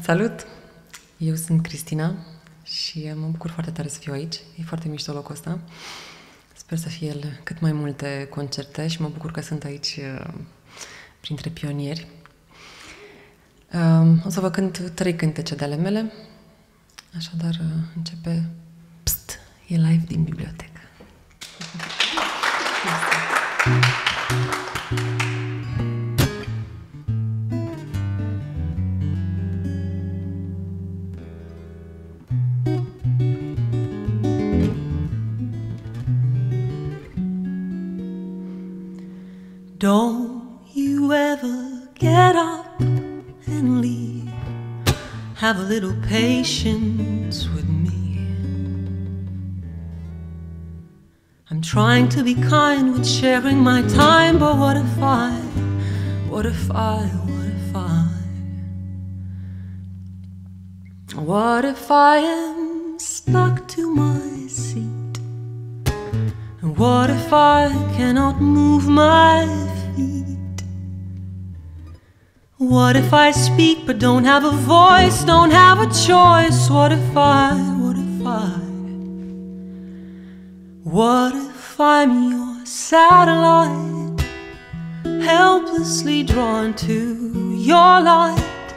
Salut! Eu sunt Cristina și mă bucur foarte tare să fiu aici. E foarte mișto locul ăsta. Sper să fie el cât mai multe concerte și mă bucur că sunt aici printre pionieri. O să vă cânt 3 cântece de ale mele. Așadar, începe Pst, e live din bibliotecă. Don't you ever get up and leave. Have a little patience with me. I'm trying to be kind with sharing my time, but what if I am stuck to my seat? And what if I cannot move my feet? What if I speak but don't have a voice, don't have a choice? What if I'm your satellite, helplessly drawn to your light,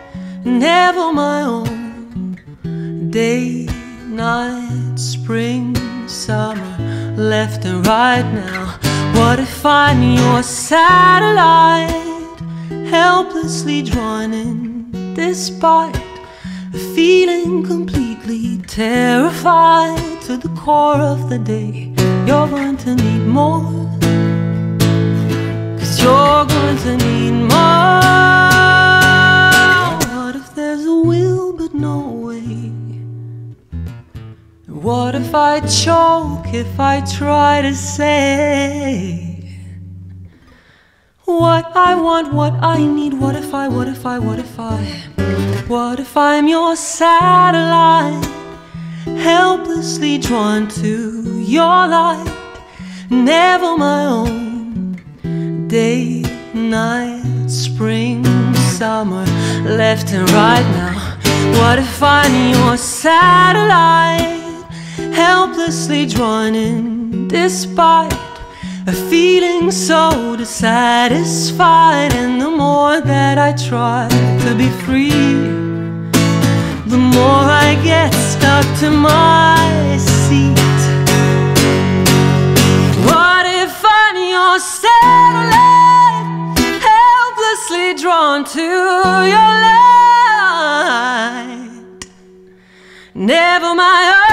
never my own? Day, night, spring, summer, left and right now. What if I'm your satellite, helplessly drawn in despite a feeling completely terrified to the core of the day? You're going to need more, 'cause you're going to need more. What if there's a will but no way? What if I choke if I try to say what I want, what I need? What if I'm your satellite, helplessly drawn to your light, never my own? Day, night, spring, summer, left and right now. What if I'm your satellite, helplessly drawn in despite a feeling so dissatisfied? And the more that I try to be free, the more I get stuck to my seat. What if I'm your satellite, helplessly drawn to your light, never my own?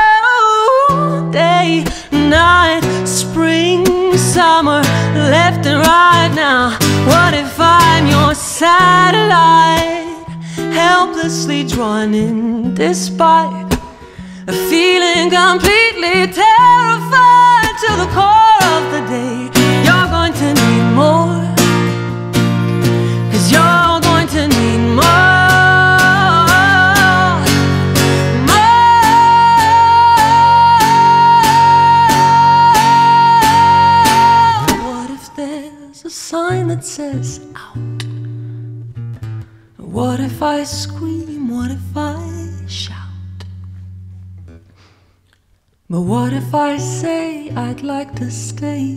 Day, night, spring, summer, left and right now. What if I'm your satellite, helplessly drawn in despite a feeling completely terrified to the core of the day? You're going to need more, 'cause you're going to need more. Sign that says out. What if I scream? What if I shout? But what if I say I'd like to stay?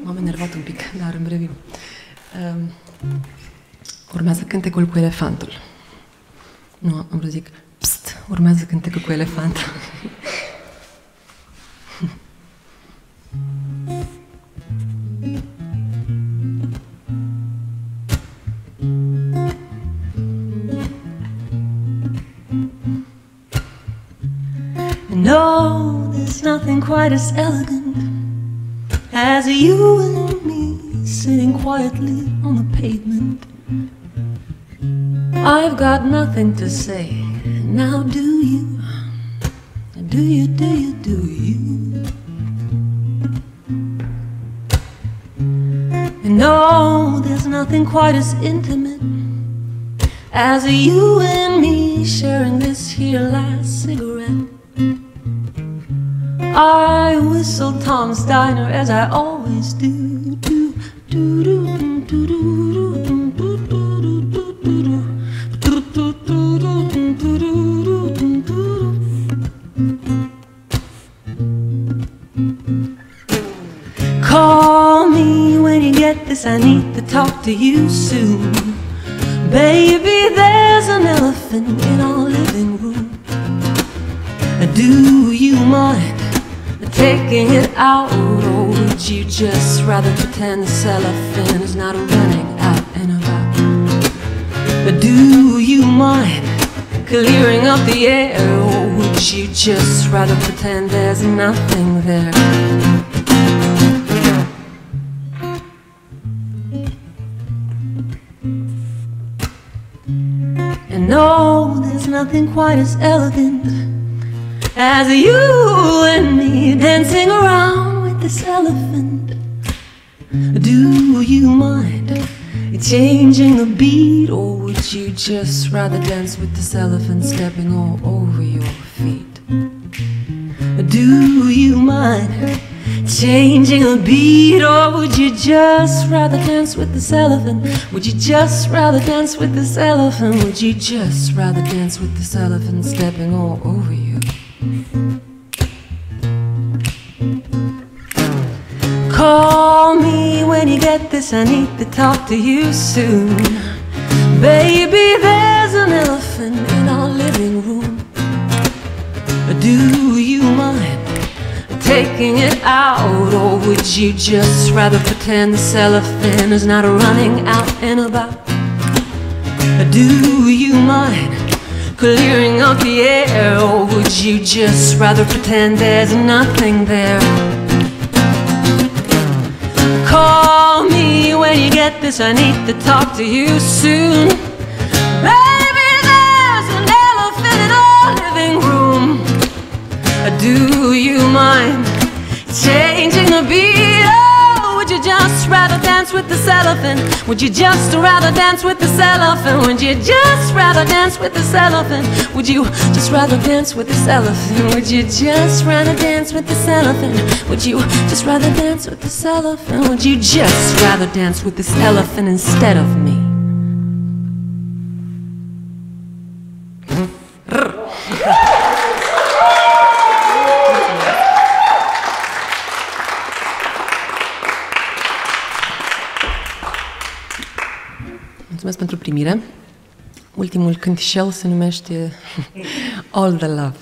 M-am enervat un pic, dar îmi revin. Urmează cântecul cu elefantul. Nu, am vrut să zic, pst, urmează cântecul cu elefantul. No, there's nothing quite as elegant as you and me sitting quietly on the pavement. I've got nothing to say. Now do you? Do you? No, there's nothing quite as intimate as you and me sharing this here last cigarette. I whistle Tom's Diner as I always do. Call me when you get this, I need to talk to you soon. Baby, there's an elephant in our living room. Do you mind taking it out, or would you just rather pretend this elephant is not running out and about? Do you mind clearing up the air, or would you just rather pretend there's nothing there? And no, there's nothing quite as elegant as you and me dancing around with this elephant. Do you mind changing the beat, or would you just rather dance with this elephant stepping all over your feet? Do you mind changing the beat, or would you just rather dance with this elephant? Would you just rather dance with this elephant? Would you just rather dance with this elephant stepping all over you? Call me when you get this, I need to talk to you soon. Baby, there's an elephant in our living room. Do you mind taking it out, or would you just rather pretend this elephant is not running out and about? Do you mind clearing up the air, or would you just rather pretend there's nothing there? Call me when you get this, I need to talk to you soon. Baby, there's an elephant in our living room. Do you mind changing the beat? Oh, would you just rather dance with this elephant? Would you just rather dance with this elephant? Would you just rather dance with this elephant? Would you just rather dance with this elephant? Would you just rather dance with this elephant? Would you just rather dance with this elephant? Would you just rather dance with this elephant instead of me? Mulțumesc pentru primire. Ultimul cântișel se numește All the Love.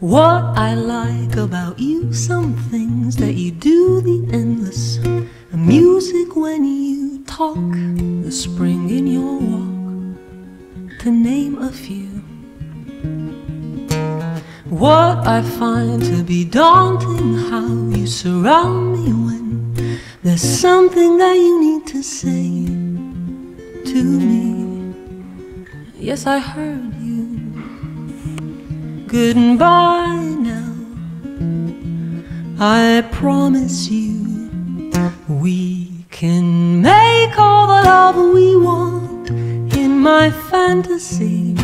What I like about you, some things that you do, the endless music when you talk, the spring in your walk, to name a few. What I find to be daunting, how you surround me when there's something that you need to say to me. Yes, I heard you. Goodbye now, I promise you we can make all the love we want in my fantasy.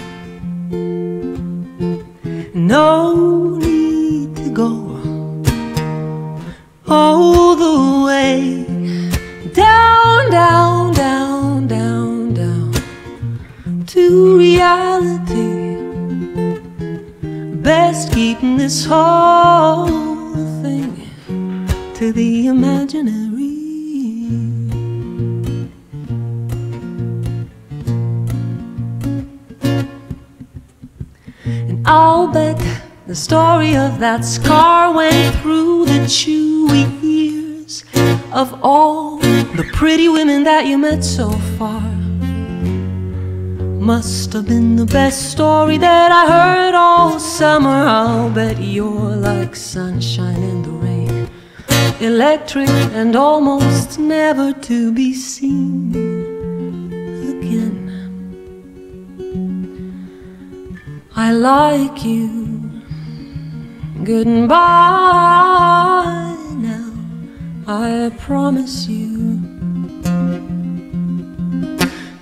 No need to go all the way down, down, down, down, down to reality. Best keeping this whole thing to the imaginary. And I'll bet the story of that scar went through the chewy years of all the pretty women that you met so far. Must have been the best story that I heard all summer. I'll bet you're like sunshine in the rain. electric and almost never to be seen again. I like you. Goodbye now, I promise you.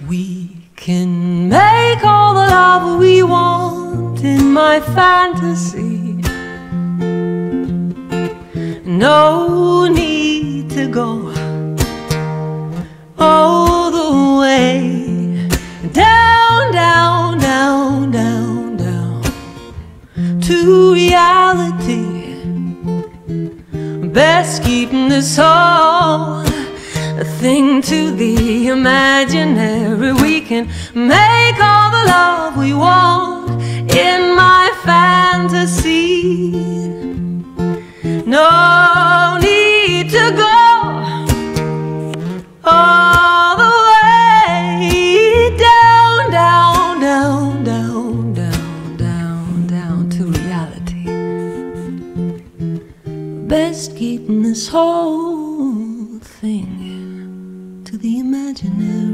We can make all the love we want in my fantasy. No need to go all the way down, down, down, down, down to reality. Best keeping this whole thing to the imaginary. We can make all the love we want in my fantasy. No need to go all the way down, down, down, down, down, down, down to reality. Best keeping this whole thing to the imaginary.